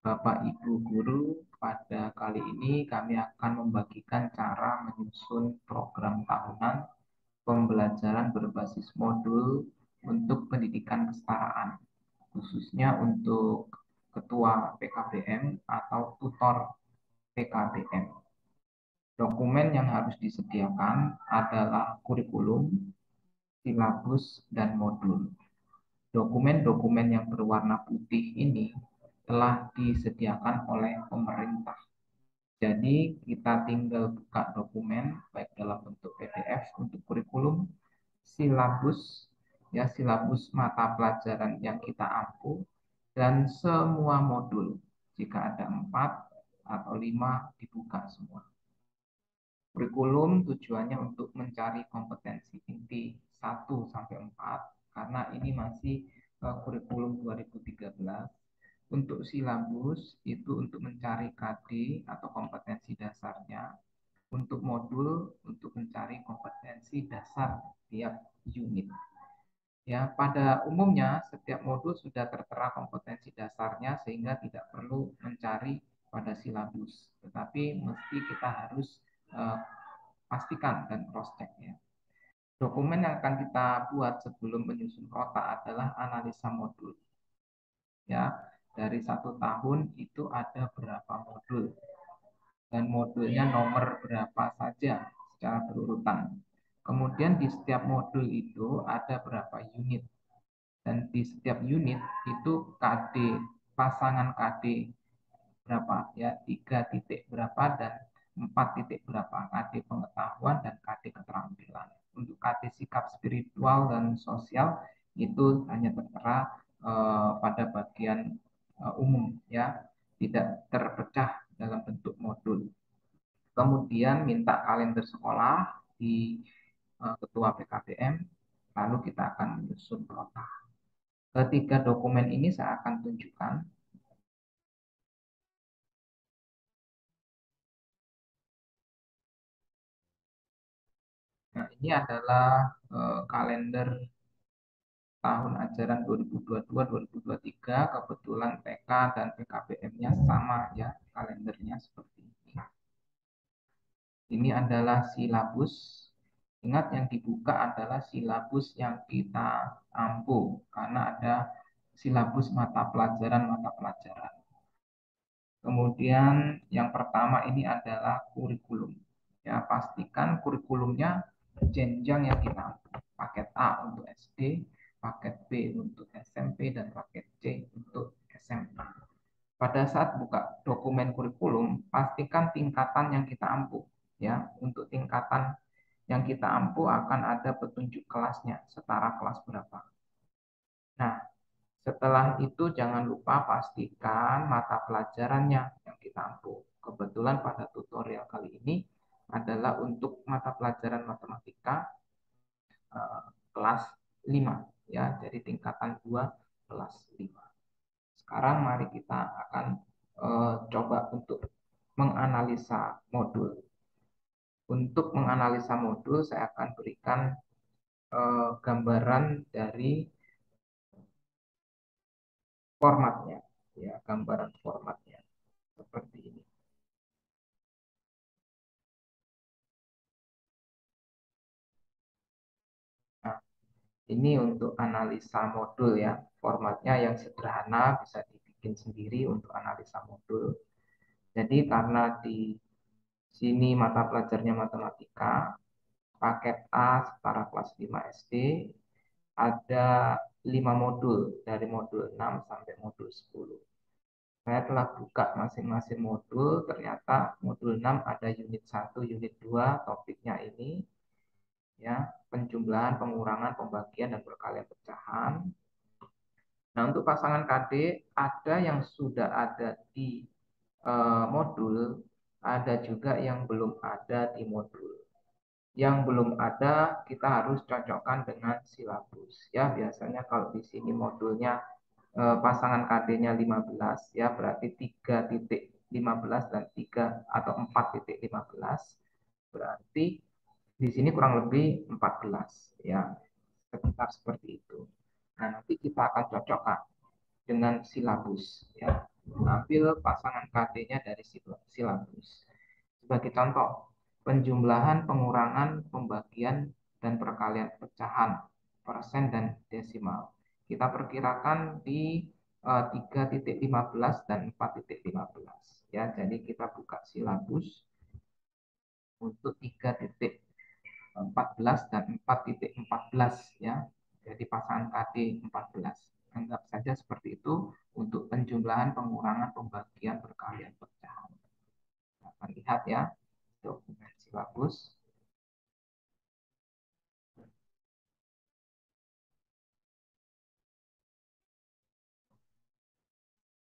Bapak Ibu guru, pada kali ini kami akan membagikan cara menyusun program tahunan pembelajaran berbasis modul untuk pendidikan kesetaraan, khususnya untuk ketua PKBM atau tutor PKBM. Dokumen yang harus disediakan adalah kurikulum, silabus, dan modul. Dokumen-dokumen yang berwarna putih ini telah disediakan oleh pemerintah. Jadi kita tinggal buka dokumen baik dalam bentuk PDF untuk kurikulum, silabus, ya silabus mata pelajaran yang kita ampu, dan semua modul. Jika ada 4 atau 5 dibuka semua. Kurikulum tujuannya untuk mencari kompetensi inti 1 sampai 4 karena ini masih kurikulum 2013. Untuk silabus itu untuk mencari KD atau kompetensi dasarnya. Untuk modul untuk mencari kompetensi dasar tiap unit. Ya, pada umumnya setiap modul sudah tertera kompetensi dasarnya sehingga tidak perlu mencari pada silabus. Tetapi mesti kita harus eh, pastikan dan cross check ya. Dokumen yang akan kita buat sebelum menyusun kotak adalah analisa modul. Ya, dari 1 tahun itu ada berapa modul dan modulnya nomor berapa saja secara berurutan. Kemudian di setiap modul itu ada berapa unit dan di setiap unit itu KD pasangan KD berapa ya 3 titik berapa dan 4 titik berapa KD pengetahuan dan KD keterampilan. Untuk KD sikap spiritual dan sosial itu hanya tertera pada bagian umum ya, tidak terpecah dalam bentuk modul. Kemudian minta kalender sekolah di ketua PKBM, lalu kita akan menyusun prota. Ketiga dokumen ini saya akan tunjukkan. Nah, ini adalah kalender tahun ajaran 2022-2023. Kebetulan TK dan PKBM-nya sama ya, kalendernya seperti ini. Ini adalah silabus. Ingat yang dibuka adalah silabus yang kita ampu karena ada silabus mata pelajaran. Kemudian yang pertama ini adalah kurikulum. Ya, pastikan kurikulumnya jenjang yang kita ampu. Paket A untuk SD, paket B untuk SMP, dan paket C untuk SMA. Pada saat buka dokumen kurikulum, pastikan tingkatan yang kita ampu. Ya, untuk tingkatan yang kita ampu akan ada petunjuk kelasnya, setara kelas berapa. Nah, setelah itu jangan lupa pastikan mata pelajarannya yang kita ampu. Kebetulan pada tutorial kali ini adalah untuk mata pelajaran matematika kelas 5 ya, jadi tingkatan 2 kelas 5. Sekarang mari kita akan coba untuk menganalisa modul. Untuk menganalisa modul saya akan berikan gambaran dari formatnya ya, gambaran formatnya seperti ini. Nah, ini untuk analisa modul ya. Formatnya yang sederhana bisa dibikin sendiri untuk analisa modul. Jadi karena di sini mata pelajarnya matematika, paket A setara kelas 5 SD, ada 5 modul dari modul 6 sampai modul 10. Saya telah buka masing-masing modul, ternyata modul 6 ada unit 1, unit 2, topiknya ini ya, penjumlahan, pengurangan, pembagian, dan perkalian pecahan. Nah, untuk pasangan KD ada yang sudah ada di modul, ada juga yang belum ada di modul. Yang belum ada kita harus cocokkan dengan silabus. Ya, biasanya kalau di sini modulnya pasangan KD-nya 15 ya, berarti 3.15 dan 3 atau 4.15. Berarti di sini kurang lebih 14 ya, sekitar seperti itu. Nah, nanti kita akan cocokkan dengan silabus ya. Ambil pasangan KT-nya dari silabus. Sebagai contoh, penjumlahan, pengurangan, pembagian, dan perkalian pecahan, persen, dan desimal. Kita perkirakan di 3.15 dan 4.15. Ya, jadi kita buka silabus untuk 3.14 dan 4.14 ya. Jadi pasangan KT 14. Anggap saja seperti itu untuk penjumlahan, pengurangan, pembagian, perkalian, pecahan. Kita akan lihat ya dokumen silabus.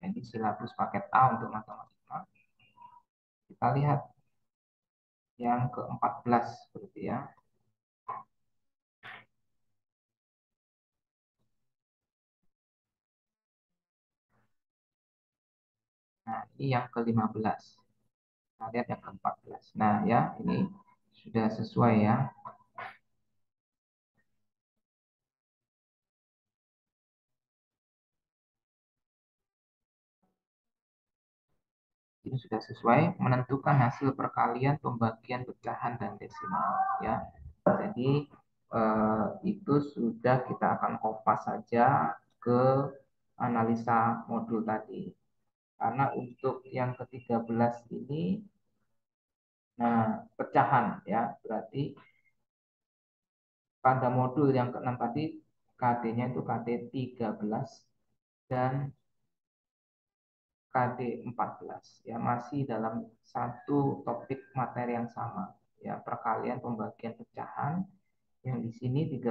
Jadi silabus paket A untuk matematika. Kita lihat yang ke-14 berarti ya. Nah, ini yang ke-15. Kita lihat yang ke-14. Nah, ya, ini sudah sesuai ya. Ini sudah sesuai menentukan hasil perkalian, pembagian, pecahan, dan desimal ya. Jadi itu sudah kita akan kopas saja ke analisa modul tadi. Karena untuk yang ke-13 ini, nah pecahan ya, berarti pada modul yang ke-6 tadi KD-nya itu KD 13 dan KD 14 ya, masih dalam satu topik materi yang sama ya, perkalian, pembagian, pecahan. Yang di sini 13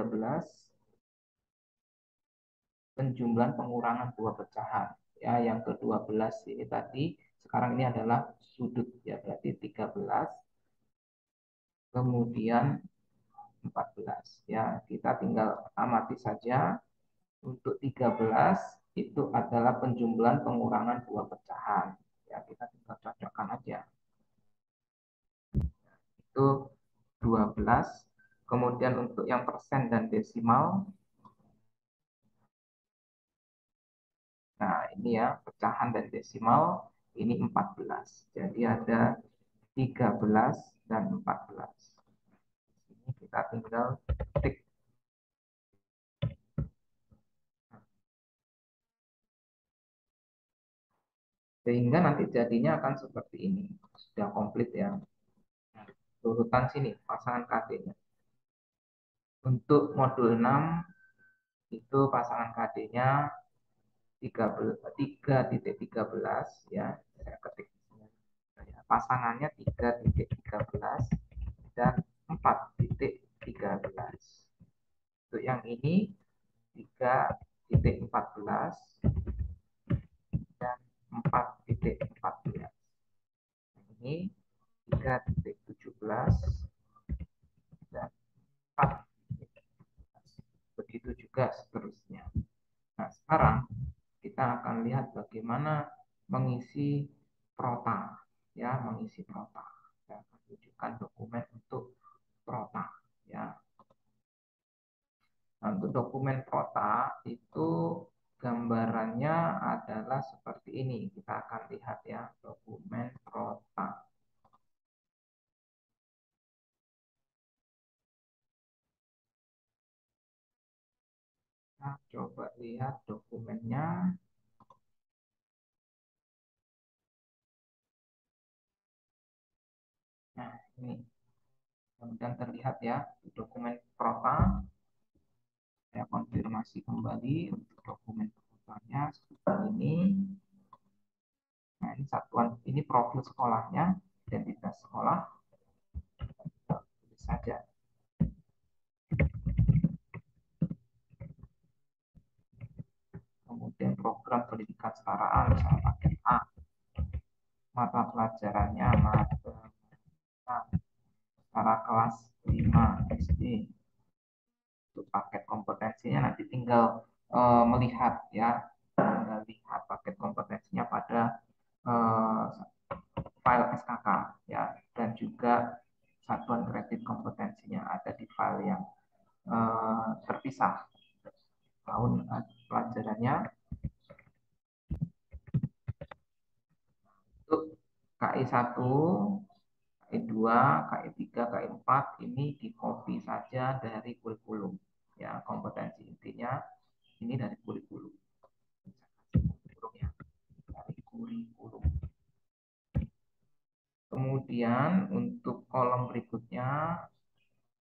penjumlahan, pengurangan buah pecahan ya. Yang ke-12 ini tadi, sekarang ini adalah sudut ya, berarti 13 kemudian 14 ya. Kita tinggal amati saja. Untuk 13 itu adalah penjumlahan, pengurangan buah pecahan ya, kita tinggal cocokkan aja. Itu 12. Kemudian untuk yang persen dan desimal, nah ini ya pecahan dan desimal, ini 14. Jadi ada 13 dan 14. Ini kita tinggal tik. Sehingga nanti jadinya akan seperti ini. Sudah komplit ya. Nah, urutan sini, pasangan KD-nya. Untuk modul 6 itu pasangan KD-nya 3.13 ya. Saya ketik pasangannya 3.13 dan 4.13. Untuk yang ini 3.14 dan 4.14. Ini 3.17 dan 4. Begitu juga seterusnya. Nah, sekarang kita akan lihat bagaimana mengisi prota ya, mengisi prota. Saya akan tunjukkan dokumen untuk prota ya. Nah, untuk dokumen prota itu gambarannya adalah seperti ini. Kita akan lihat ya, dokumen prota. Nah, coba lihat dokumennya. Nah, ini kemudian terlihat ya dokumen prota. Saya konfirmasi kembali untuk dokumen protanya seperti ini. Nah, ini satuan, ini profil sekolahnya, identitas sekolah. Tulis saja. Kemudian program pendidikan setaraan, misalnya paket A. Mata pelajarannya matematika setara kelas 5 SD. Untuk paket kompetensinya nanti tinggal melihat ya, tinggal lihat paket kompetensinya pada uh, file SKK ya, dan juga satuan kredit kompetensinya ada di file yang terpisah. Tahun pelajarannya Untuk KI 1, KI 2, KI 3, KI 4 ini di copy saja dari kurikulum. Ya, kompetensi intinya ini dari kurikulum. Ya, dari kurikulum. Kemudian untuk kolom berikutnya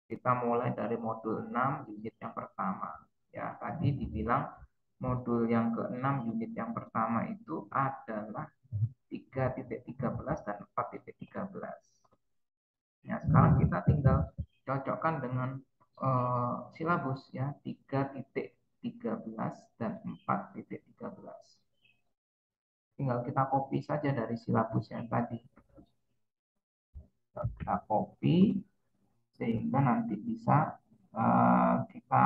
kita mulai dari modul 6 unit yang pertama. Ya, tadi dibilang modul yang ke-6 unit yang pertama itu adalah 3.13 dan 4.13. Ya, sekarang kita tinggal cocokkan dengan silabus ya 3.13 dan 4.13. Tinggal kita copy saja dari silabus yang tadi. Kita copy sehingga nanti bisa kita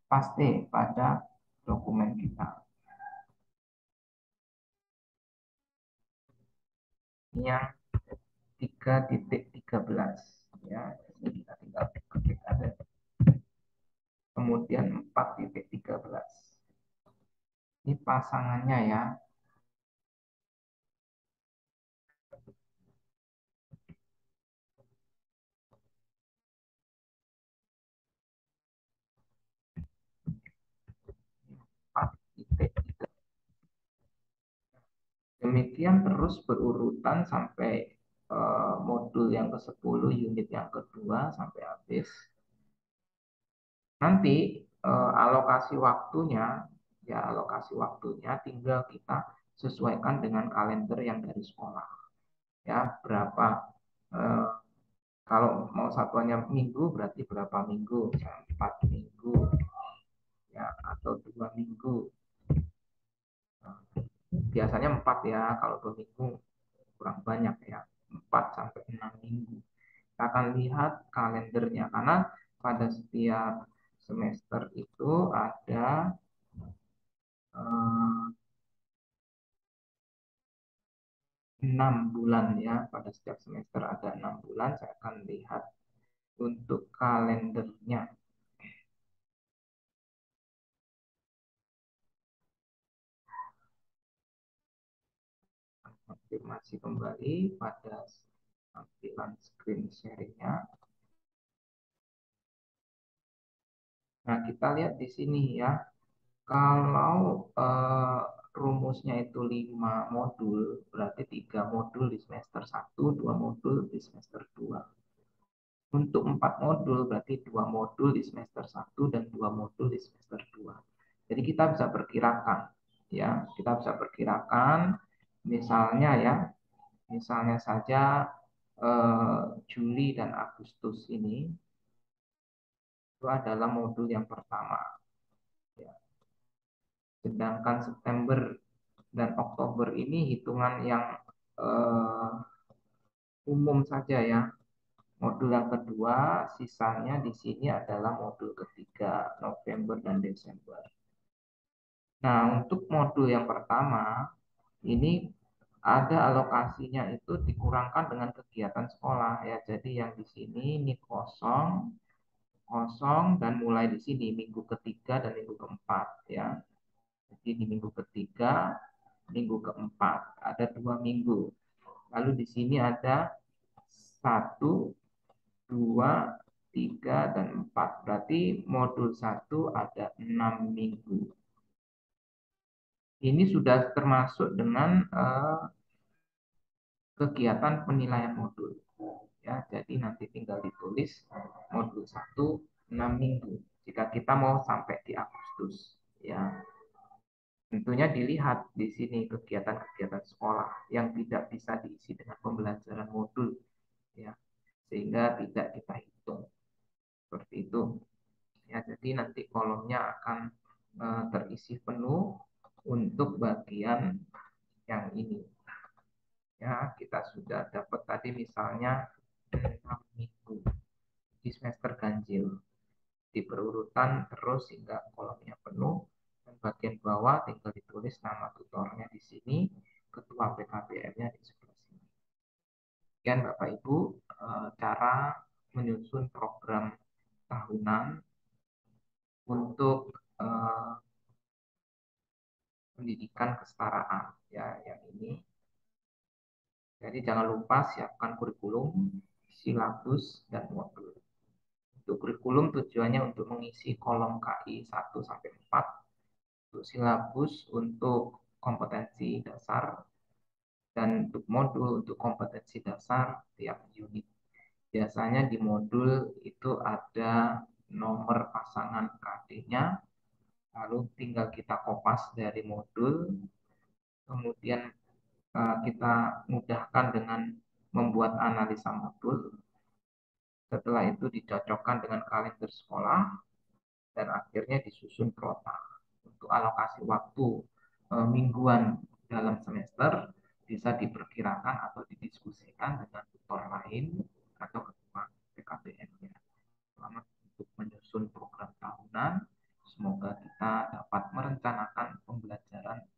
paste pada dokumen kita. Ini yang 3.13 ya. Ini kita tinggal klik ada. Kemudian 4.13. Ini pasangannya ya. Demikian terus berurutan sampai modul yang ke-10, unit yang kedua sampai habis. Nanti alokasi waktunya tinggal kita sesuaikan dengan kalender yang dari sekolah. Ya, berapa eh, kalau mau satuannya minggu berarti berapa minggu? 4 minggu ya atau 2 minggu. Biasanya 4 ya, kalau 2 minggu kurang banyak ya, 4 sampai 6 minggu. Kita akan lihat kalendernya karena pada setiap semester itu ada 6 bulan ya. Pada setiap semester ada 6 bulan. Saya akan lihat untuk kalendernya. Konfirmasi kembali pada tampilan screen sharingnya. Nah, kita lihat di sini ya. Kalau rumusnya itu 5 modul, berarti 3 modul di semester 1, 2 modul di semester 2. Untuk 4 modul, berarti 2 modul di semester 1 dan 2 modul di semester 2. Jadi kita bisa perkirakan, ya, kita bisa perkirakan, misalnya ya, misalnya saja Juli dan Agustus ini itu adalah modul yang pertama. Ya. Sedangkan September dan Oktober ini hitungan yang eh, umum saja ya. Modul yang kedua, sisanya di sini adalah modul ketiga, November dan Desember. Nah, untuk modul yang pertama, ini ada alokasinya itu dikurangkan dengan kegiatan sekolah ya. Jadi yang di sini ini kosong, kosong dan mulai di sini minggu ketiga dan minggu keempat ya. Jadi di minggu ketiga, minggu keempat ada 2 minggu. Lalu di sini ada 1, 2, 3, dan 4. Berarti modul 1 ada 6 minggu. Ini sudah termasuk dengan kegiatan penilaian modul. Ya, jadi nanti tinggal ditulis modul 1 6 minggu. Jika kita mau sampai di Agustus, ya. Tentunya dilihat di sini kegiatan-kegiatan sekolah yang tidak bisa diisi dengan pembelajaran modul, ya, sehingga tidak kita hitung seperti itu. Ya, jadi nanti kolomnya akan terisi penuh untuk bagian yang ini. Ya, kita sudah dapat tadi misalnya 6 minggu di semester ganjil. Di berurutan terus hingga kolomnya penuh. Dan bagian bawah tinggal ditulis nama tutornya di sini, ketua PKBM-nya di sebelah sini. Sekian Bapak Ibu, cara menyusun program tahunan untuk pendidikan kesetaraan ya yang ini. Jadi jangan lupa siapkan kurikulum, silabus, dan modul. Untuk kurikulum tujuannya untuk mengisi kolom KI 1 sampai 4, untuk silabus untuk kompetensi dasar, dan untuk modul untuk kompetensi dasar tiap unit. Biasanya di modul itu ada nomor pasangan KD-nya, lalu tinggal kita kopas dari modul, kemudian kita mudahkan dengan membuat analisa modul. Setelah itu dicocokkan dengan kalender sekolah dan akhirnya disusun prota. Untuk alokasi waktu mingguan dalam semester bisa diperkirakan atau didiskusikan dengan tutor lain atau ketua PKBM-nya. Selamat untuk menyusun program tahunan. Semoga kita dapat merencanakan pembelajaran